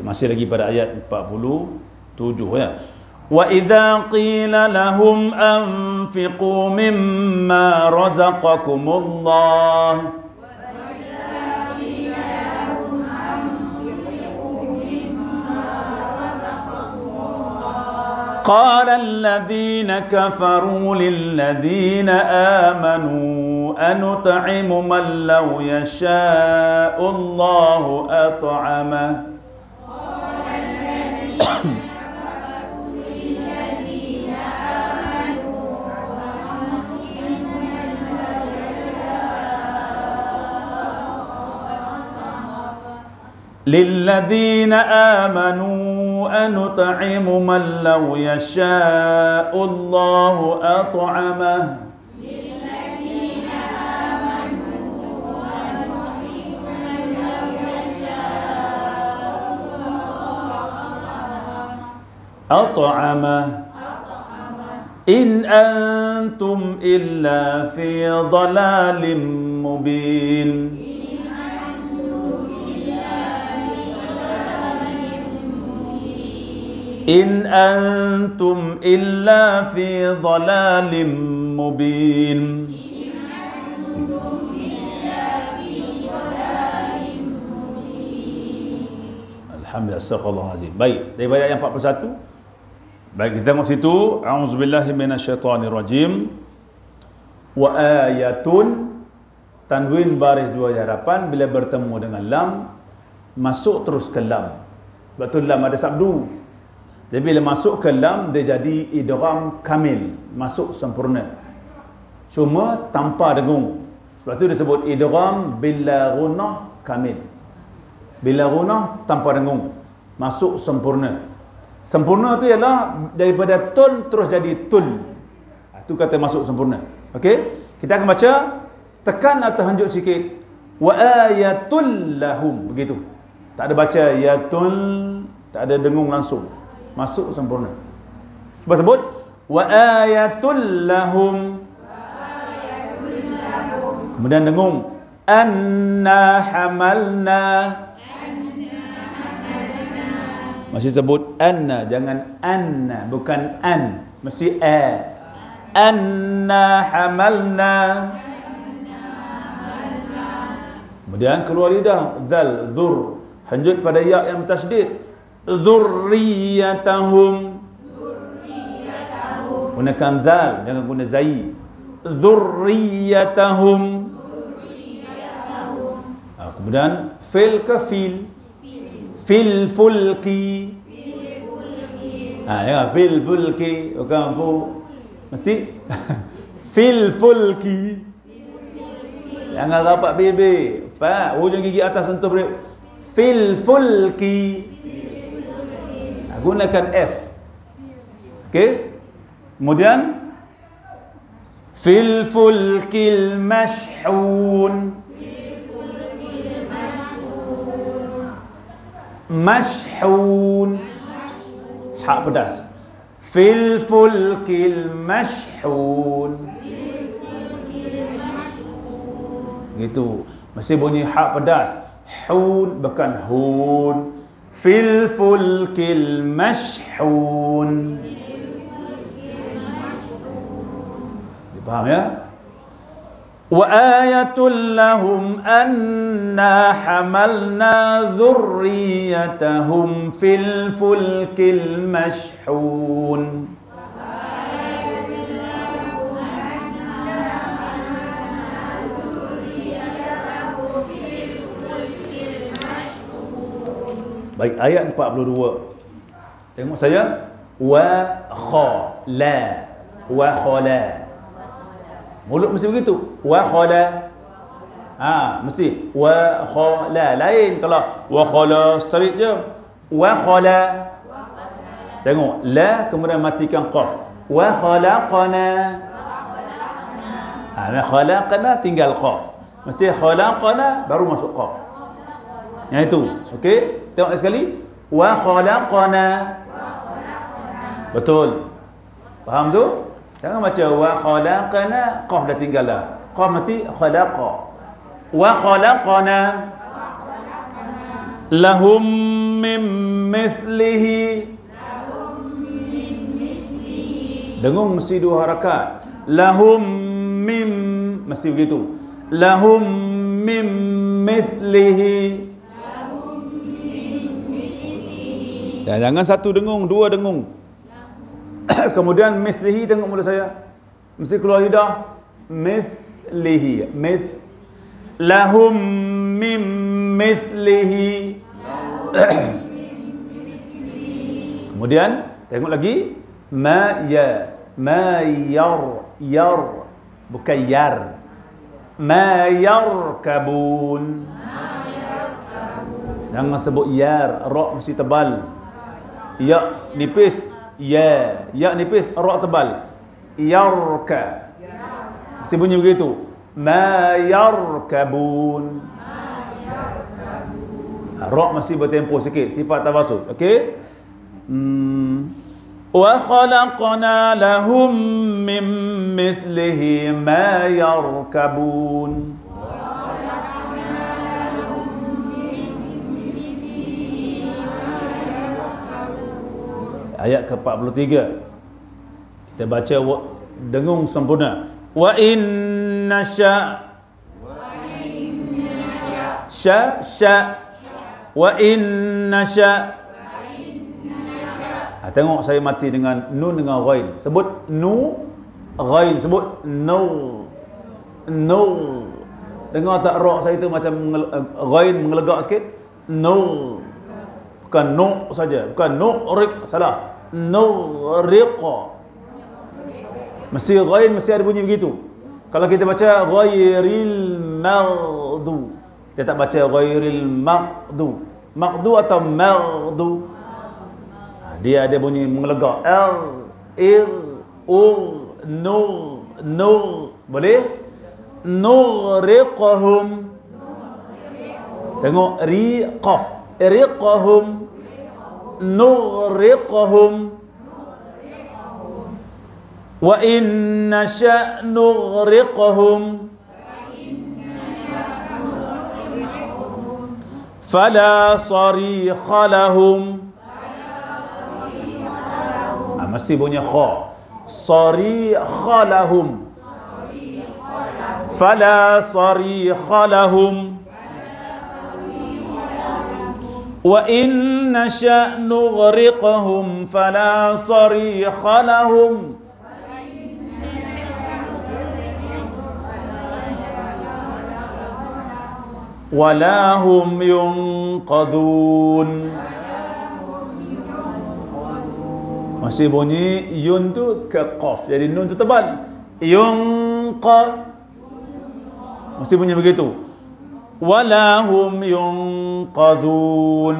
Masih lagi pada ayat 47 ya. Wa idza qila lahum anfiqu mimma razaqakumullah قال الذين كفروا للذين آمنوا أنطعم من لو يشاء الله أطعمه للذين آمنوا أنطعم من لو يشاء الله أطعمه للذين آمنوا أنطعم من لو يشاء الله أطعمه إن أنتم إلا في ضلال مبين إن أنتم إلا في ضلال مبين. Alhamdulillah, astagfirullahalazim. Baik, daripada ayat 41. Baik, kita tengok situ. A'udzubillahi minasyaitonirrajim. Wa ayatun, tanwin baris dua di hadapan bila bertemu dengan lam masuk terus ke lam. Sebab tu lam ada sabdu. Jadi bila masuk ke lam, dia jadi idgham kamil, masuk sempurna. Cuma tanpa dengung. Sebab tu disebut idgham bila ghunnah kamil. Bila ghunnah tanpa dengung, masuk sempurna. Sempurna tu ialah daripada tun terus jadi tun. Itu kata masuk sempurna. Okey? Kita akan baca, tekan atau hanjuk sikit. Wa ayatul lahum, begitu. Tak ada baca yatul, tak ada dengung langsung. Masuk sempurna. Cuba sebut wa ayatul lahum. Kemudian dengung anna hamalna. Masih sebut anna, jangan anna, bukan an, mesti a. Anna hamalna. Kemudian keluar lidah zal dzur, hanjut pada ya yang bertasydid. Dzurriyyatahum. Gunakan zal, jangan guna zai. Dzurriyyatahum. Kemudian fil ke fil. Fil fulki. Ya, fil fulki. Bukan apa. Mesti fil fulki. Jangan rapat bebe. Pak, hujung gigi atas sentuh beri. Fil fulki. Gunakan F. Okey. Kemudian fil fulkil mashhun. Mashhun. Hak pedas. Fil fulkil mashhun. Gitu. Mesti bunyi hak pedas. Hun bukan hun. Fil fulkil mashhun. Dipaham ya? Wa ayatul lahum anna hamalna dhurriyyatahum fil fulkil mashhun. Baik, ayat 42. Tengok saya. Wa khala. Wa khala. Mulut mesti begitu. Wa khala. Mesti wa khala. Lain kalau wa khala straight je. Wa khala. Tengok, la kemudian matikan qaf. Wa khalaqana. Khalaqana tinggal qaf. Mesti khalaqana baru masuk qaf. Yang itu. Okey? Tengok sekali. Wa khalaqana. Betul. Faham tu? Jangan baca wa khalaqana, qaf dah tinggal dah. Qaf mesti khalaqa. Wa khalaqana. Lahum mim mithlihi. Dengung mesti dua harakat. Lahum mim, mesti begitu. Lahum mim mithlihi. Ya, jangan satu dengung, dua dengung. Kemudian mithlihi, tengok mulut saya. Mesti keluar lidah. Mithlihi. Lahum mim mithlihi. Kemudian tengok lagi. Ma yar, bukan yar. Ma yarkabun. Jangan sebut yar, ra mesti tebal. Ya nipis, ya nipis, ra tebal. Yarka, mesti bunyi begitu. Ma yarkabun. Ra masih bertempo sikit, sifat tawasul. Okey. Wa khalaqna lahum min mithlihi ma yarkabun. Ayat ke-43 kita baca dengung sempurna. Wa inna sya wa inna sya. Tengok saya mati dengan nun dengan ghain. Sebut nu, ghain sebut no. Dengar tak ra saya tu macam ghain mengelegak sikit. No. Bukan no saja, bukan no rik, salah. No riqa. Mesti ghain mesti ada bunyi begitu. Kalau kita baca ghairil maghdu, kita tak baca ghairil maghdu. Maghdu atau maghdu, dia ada bunyi mengelegak. Nur. Boleh? Nuriqahum. Tengok ri qaf. Riqahum. Nuriqahum. Wa inna sya' nuriqahum. Fala sarikha lahum. Mesti bunyi kha. Sarikha lahum. Fala sarikha lahum. Wa inna sya' nughriqhum fala sarikha lahum. Wala hum yunqadhun. Masih bunyi yun tu ke qaf. Jadi nun tu tebal. Yunqa. Masih bunyi begitu. Wala hum yunqadhun.